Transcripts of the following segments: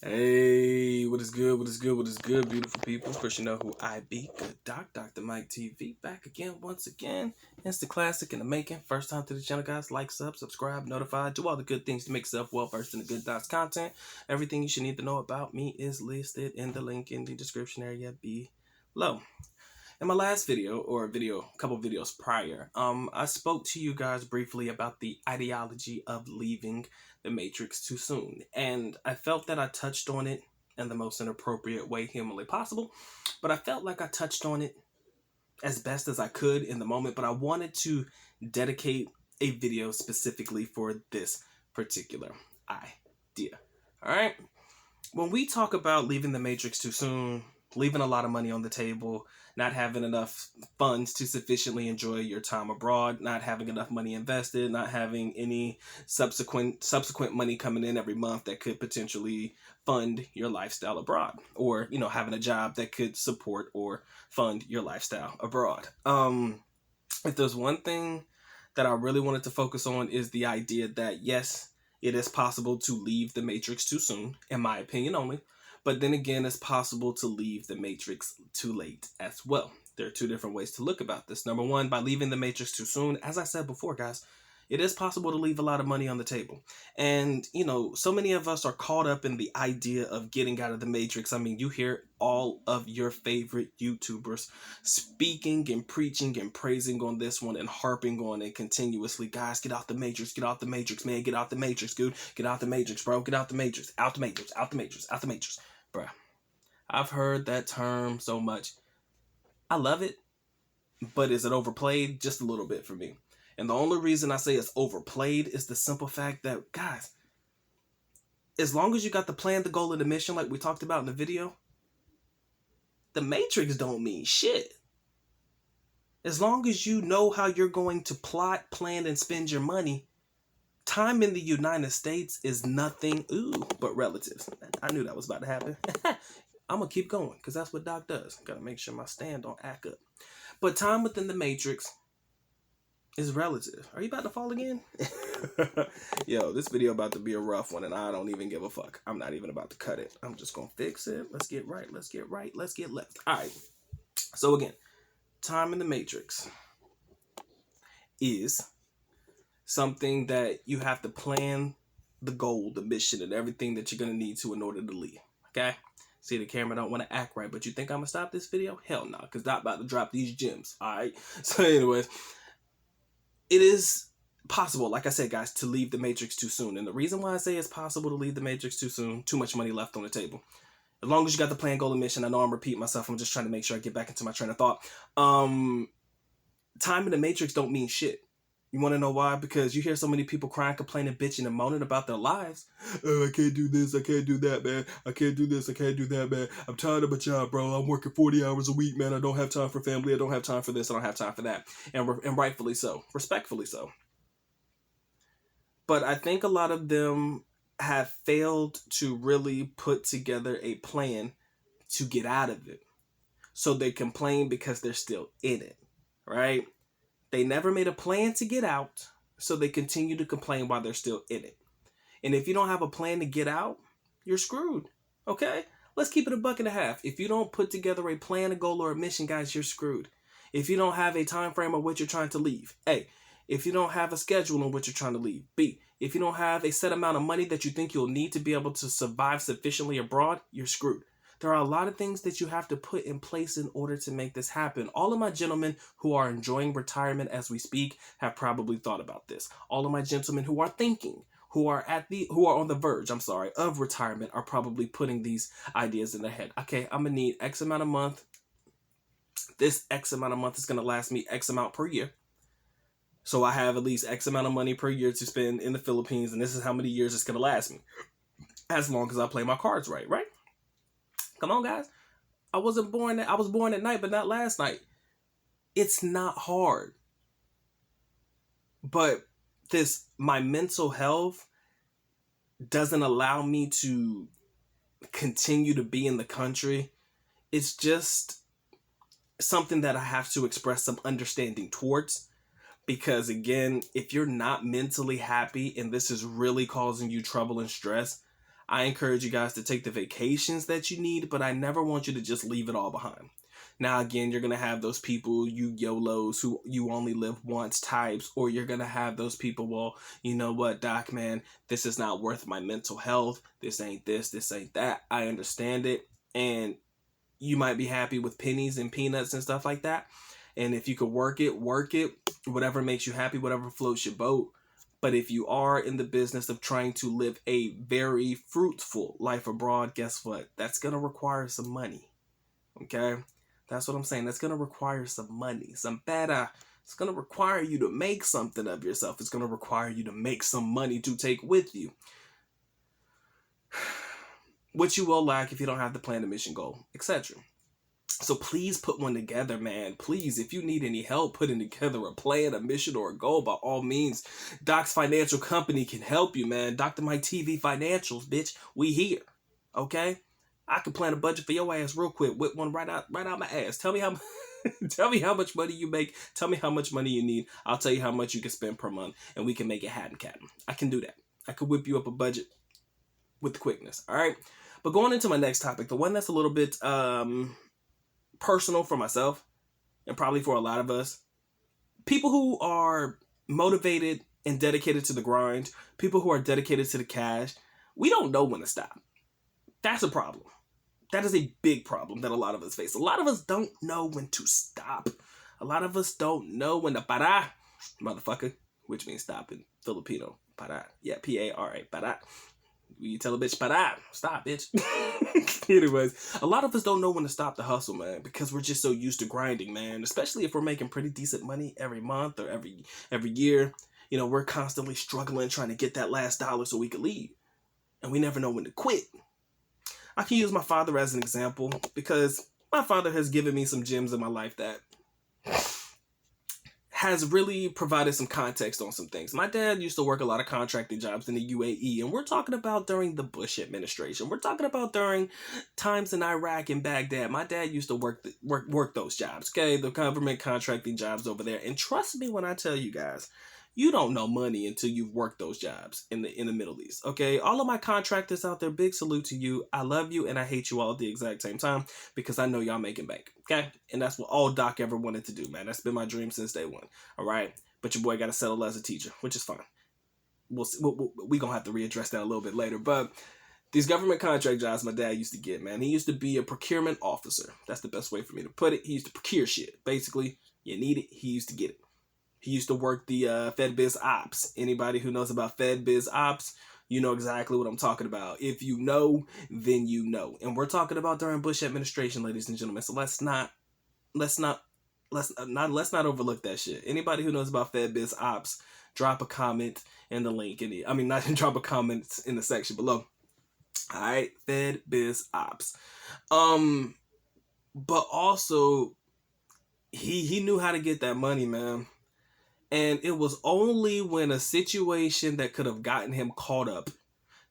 Hey, what is good? What is good? What is good, beautiful people? Of course, you know who I be. Good Doc, Dr. Mike TV, back again, once again. It's the classic in the making. First time to the channel, guys. Like, subscribe, notify, do all the good things to make yourself well versed in the Good Docs content. Everything you should need to know about me is listed in the link in the description area below. In my last video, or a couple videos prior, I spoke to you guys briefly about the ideology of leaving the Matrix too soon, and I felt that I touched on it in the most inappropriate way humanly possible, but I felt like I touched on it as best as I could in the moment, but I wanted to dedicate a video specifically for this particular idea. All right? When we talk about leaving the Matrix too soon, leaving a lot of money on the table, not having enough funds to sufficiently enjoy your time abroad, not having enough money invested, not having any subsequent money coming in every month that could potentially fund your lifestyle abroad, or having a job that could support or fund your lifestyle abroad. If there's one thing that I really wanted to focus on, is the idea that yes, it is possible to leave the Matrix too soon, in my opinion only. But then again, it's possible to leave the Matrix too late as well. There are two different ways to look about this. Number one, by leaving the Matrix too soon, as I said before, guys, it is possible to leave a lot of money on the table. And, so many of us are caught up in the idea of getting out of the Matrix. I mean, you hear all of your favorite YouTubers speaking and preaching and praising on this one and harping on it continuously. Guys, get out the Matrix, get out the Matrix, man, get out the Matrix, dude. Get out the Matrix, bro, get out the Matrix, out the Matrix, out the Matrix, out the Matrix. Bruh, I've heard that term so much. I love it, but is it overplayed? Just a little bit for me. And the only reason I say it's overplayed is the simple fact that, guys, as long as you got the plan, the goal, and the mission, like we talked about in the video, the Matrix don't mean shit. As long as you know how you're going to plot, plan, and spend your money, time in the United States is nothing, but relative. I knew that was about to happen. I'm going to keep going, because that's what Doc does. Got to make sure my stand don't act up. But time within the Matrix is relative. Are you about to fall again? Yo, this video about to be a rough one, and I don't even give a fuck. I'm not even about to cut it. I'm just going to fix it. Let's get right. Let's get right. Let's get left. All right. So again, time in the Matrix is something that you have to plan the goal, the mission, and everything that you're going to need to in order to leave. Okay? See, the camera don't want to act right, but you think I'm going to stop this video? Hell no, because I'm about to drop these gems. All right? So anyways, it is possible, like I said, guys, to leave the Matrix too soon. And the reason why I say it's possible to leave the Matrix too soon, too much money left on the table. As long as you got the plan, goal, and mission. I know I'm repeating myself. I'm just trying to make sure I get back into my train of thought. Time in the Matrix don't mean shit. You want to know why? Because you hear so many people crying, complaining, bitching, and moaning about their lives. Oh, I can't do this. I can't do that, man. I can't do this. I can't do that, man. I'm tired of my job, bro. I'm working 40 hours a week, man. I don't have time for family. I don't have time for this. I don't have time for that. And rightfully so. Respectfully so. But I think a lot of them have failed to really put together a plan to get out of it. So they complain because they're still in it, right? They never made a plan to get out, so they continue to complain while they're still in it. And if you don't have a plan to get out, you're screwed, okay? Let's keep it a buck and a half. If you don't put together a plan, a goal, or a mission, guys, you're screwed. If you don't have a time frame of which you're trying to leave, A. If you don't have a schedule in which you're trying to leave, B. If you don't have a set amount of money that you think you'll need to be able to survive sufficiently abroad, you're screwed. There are a lot of things that you have to put in place in order to make this happen. All of my gentlemen who are enjoying retirement as we speak have probably thought about this. All of my gentlemen who are thinking, who are on the verge, of retirement, are probably putting these ideas in their head. Okay, I'm gonna need X amount a month. This X amount a month is gonna last me X amount per year. So I have at least X amount of money per year to spend in the Philippines, and this is how many years it's gonna last me. As long as I play my cards right? Come on, guys. I was born at night, but not last night. It's not hard. But my mental health doesn't allow me to continue to be in the country. It's just something that I have to express some understanding towards. Because again, if you're not mentally happy and this is really causing you trouble and stress, I encourage you guys to take the vacations that you need, but I never want you to just leave it all behind. Now, again, you're going to have those people, you YOLOs, who you only live once types, or you're going to have those people, well, you know what, doc, man, this is not worth my mental health. This ain't this, this ain't that. I understand it. And you might be happy with pennies and peanuts and stuff like that. And if you could work it, whatever makes you happy, whatever floats your boat. But if you are in the business of trying to live a very fruitful life abroad, guess what? That's going to require some money. Okay? That's what I'm saying. That's going to require some money, some better. It's going to require you to make something of yourself. It's going to require you to make some money to take with you. Which you will lack if you don't have the plan, the mission, goal, etc. So please put one together, man. Please, if you need any help putting together a plan, a mission, or a goal, by all means, Doc's Financial Company can help you, man. Dr. Mike TV Financials, bitch. We here. Okay? I can plan a budget for your ass real quick. Whip one right out my ass. Tell me how tell me how much money you make. Tell me how much money you need. I'll tell you how much you can spend per month, and we can make it happen, Captain. I can do that. I could whip you up a budget with quickness. All right? But going into my next topic, the one that's a little bit personal for myself, and probably for a lot of us, people who are motivated and dedicated to the grind, people who are dedicated to the cash, we don't know when to stop. That's a problem. That is a big problem that a lot of us face. A lot of us don't know when to stop. A lot of us don't know when to parar, motherfucker, which means stop in Filipino. Parar. Yeah, P-A-R-A, parar. You tell a bitch, parar, stop, bitch. Anyways, a lot of us don't know when to stop the hustle, man, because we're just so used to grinding, man. Especially if we're making pretty decent money every month or every year. You know, we're constantly struggling trying to get that last dollar so we could leave. And we never know when to quit. I can use my father as an example because my father has given me some gems in my life that has really provided some context on some things. My dad used to work a lot of contracting jobs in the UAE, and we're talking about during the Bush administration. We're talking about during times in Iraq and Baghdad. My dad used to work those jobs, okay? The government contracting jobs over there. And trust me when I tell you guys, you don't know money until you've worked those jobs in the Middle East, okay? All of my contractors out there, big salute to you. I love you and I hate you all at the exact same time because I know y'all making bank, okay? And that's what all Doc ever wanted to do, man. That's been my dream since day one, all right? But your boy got to settle as a teacher, which is fine. We're going to have to readdress that a little bit later. But these government contract jobs my dad used to get, man. He used to be a procurement officer. That's the best way for me to put it. He used to procure shit. Basically, you need it, he used to get it. He used to work the FedBiz Ops. Anybody who knows about FedBiz Ops, you know exactly what I'm talking about. If you know, then you know. And we're talking about during Bush administration, ladies and gentlemen. So let's not overlook that shit. Anybody who knows about FedBiz Ops, drop a comment in the link. Drop a comment in the section below. All right, FedBiz Ops. But also, he knew how to get that money, man. And it was only when a situation that could have gotten him caught up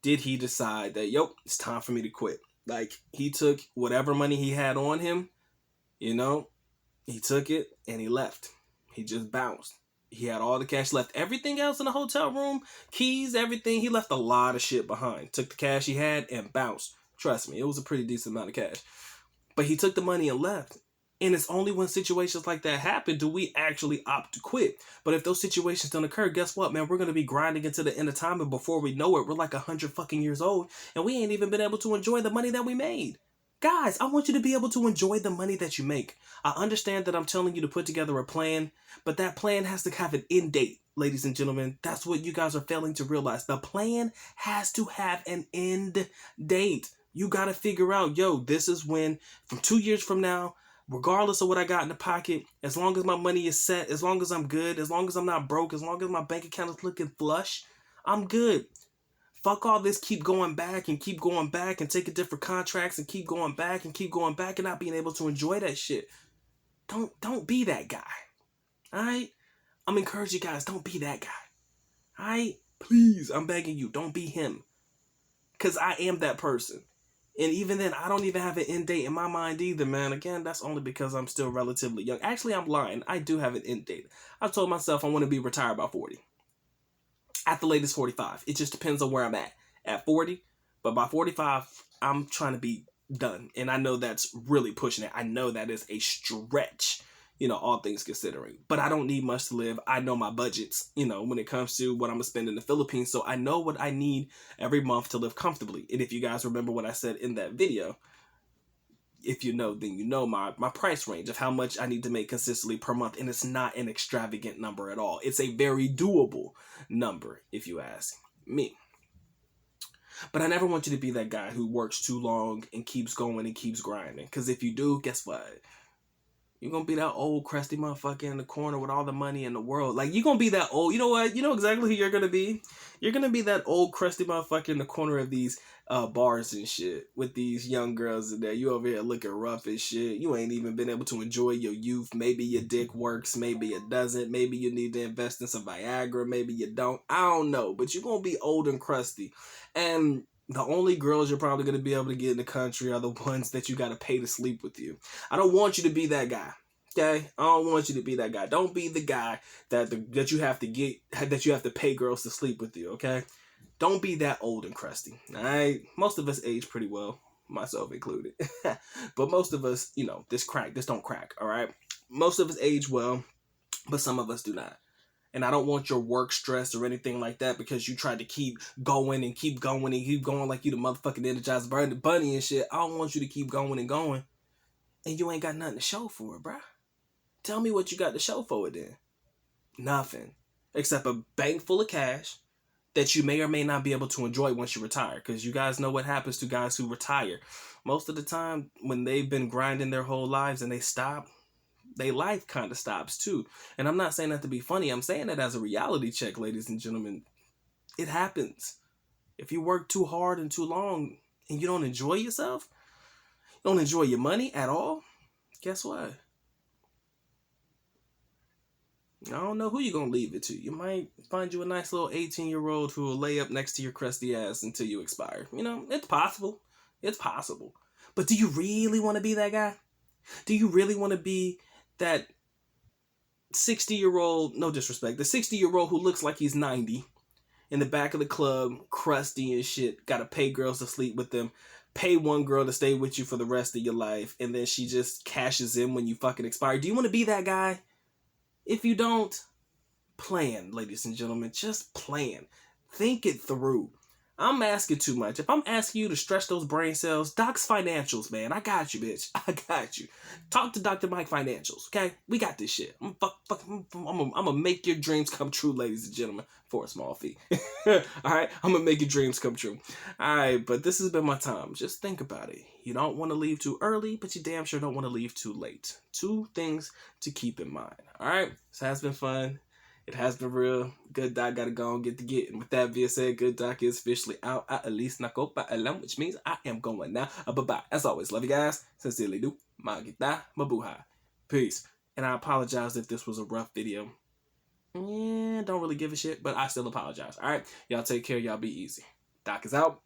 did he decide that, it's time for me to quit. Like, he took whatever money he had on him, he took it and he left. He just bounced. He had all the cash left. Everything else in the hotel room, keys, everything, he left a lot of shit behind. Took the cash he had and bounced. Trust me, it was a pretty decent amount of cash. But he took the money and left. And it's only when situations like that happen do we actually opt to quit. But if those situations don't occur, guess what, man? We're going to be grinding into the end of time, and before we know it, we're like 100 fucking years old, and we ain't even been able to enjoy the money that we made. Guys, I want you to be able to enjoy the money that you make. I understand that I'm telling you to put together a plan, but that plan has to have an end date, ladies and gentlemen. That's what you guys are failing to realize. The plan has to have an end date. You got to figure out, this is when, from 2 years from now, regardless of what I got in the pocket, as long as my money is set, as long as I'm good, as long as I'm not broke, as long as my bank account is looking flush, I'm good. Fuck all this keep going back and taking different contracts and keep going back and not being able to enjoy that shit. Don't be that guy. Alright? I'm encouraging you guys, don't be that guy. Alright? Please, I'm begging you, don't be him. Because I am that person. And even then, I don't even have an end date in my mind either, man. Again, that's only because I'm still relatively young. Actually, I'm lying. I do have an end date. I've told myself I want to be retired by 40. At the latest, 45. It just depends on where I'm at. At 40, But by 45, I'm trying to be done. And I know that's really pushing it. I know that is a stretch, all things considering. But I don't need much to live. I know my budgets, when it comes to what I'm going to spend in the Philippines. So I know what I need every month to live comfortably. And if you guys remember what I said in that video, if you know, then you know my price range of how much I need to make consistently per month. And it's not an extravagant number at all. It's a very doable number, if you ask me. But I never want you to be that guy who works too long and keeps going and keeps grinding. Because if you do, guess what? You're going to be that old crusty motherfucker in the corner with all the money in the world. Like, you're going to be that old. You know what? You know exactly who you're going to be? You're going to be that old crusty motherfucker in the corner of these bars and shit with these young girls in there. You over here looking rough as shit. You ain't even been able to enjoy your youth. Maybe your dick works. Maybe it doesn't. Maybe you need to invest in some Viagra. Maybe you don't. I don't know. But you're going to be old and crusty. And the only girls you're probably going to be able to get in the country are the ones that you got to pay to sleep with you. I don't want you to be that guy. Okay? I don't want you to be that guy. Don't be the guy that you have to pay girls to sleep with you, okay? Don't be that old and crusty. All right? Most of us age pretty well, myself included. But most of us, this don't crack, all right? Most of us age well, but some of us do not. And I don't want your work stress or anything like that because you tried to keep going and keep going and keep going like you the motherfucking Energized Bunny and shit. I don't want you to keep going and going and you ain't got nothing to show for it, bruh. Tell me what you got to show for it then. Nothing. Except a bank full of cash that you may or may not be able to enjoy once you retire. Because you guys know what happens to guys who retire. Most of the time when they've been grinding their whole lives and they stop, their life kind of stops too. And I'm not saying that to be funny. I'm saying that as a reality check, ladies and gentlemen. It happens. If you work too hard and too long and you don't enjoy yourself, you don't enjoy your money at all, guess what? I don't know who you're going to leave it to. You might find you a nice little 18-year-old who will lay up next to your crusty ass until you expire. It's possible. It's possible. But do you really want to be that guy? Do you really want to be that 60-year-old, no disrespect, the 60-year-old who looks like he's 90 in the back of the club, crusty and shit, gotta pay girls to sleep with them, pay one girl to stay with you for the rest of your life, and then she just cashes in when you fucking expire? Do you want to be that guy? If you don't, plan, ladies and gentlemen, just plan. Think it through. I'm asking too much. If I'm asking you to stretch those brain cells, Doc's Financials, man. I got you, bitch. I got you. Talk to Dr. Mike Financials, okay? We got this shit. I'm gonna make your dreams come true, ladies and gentlemen, for a small fee. All right? I'm gonna make your dreams come true. All right, but this has been my time. Just think about it. You don't want to leave too early, but you damn sure don't want to leave too late. 2 things to keep in mind. All right? This has been fun. It has been real. Good Doc gotta go and get to get. And with that being said, Good Doc is officially out. At least nakopa alam, which means I am going now. Bye-bye. As always, love you guys. Sincerely do. Magita mabuhay. Peace. And I apologize if this was a rough video. Yeah, don't really give a shit, but I still apologize. All right? Y'all take care. Y'all be easy. Doc is out.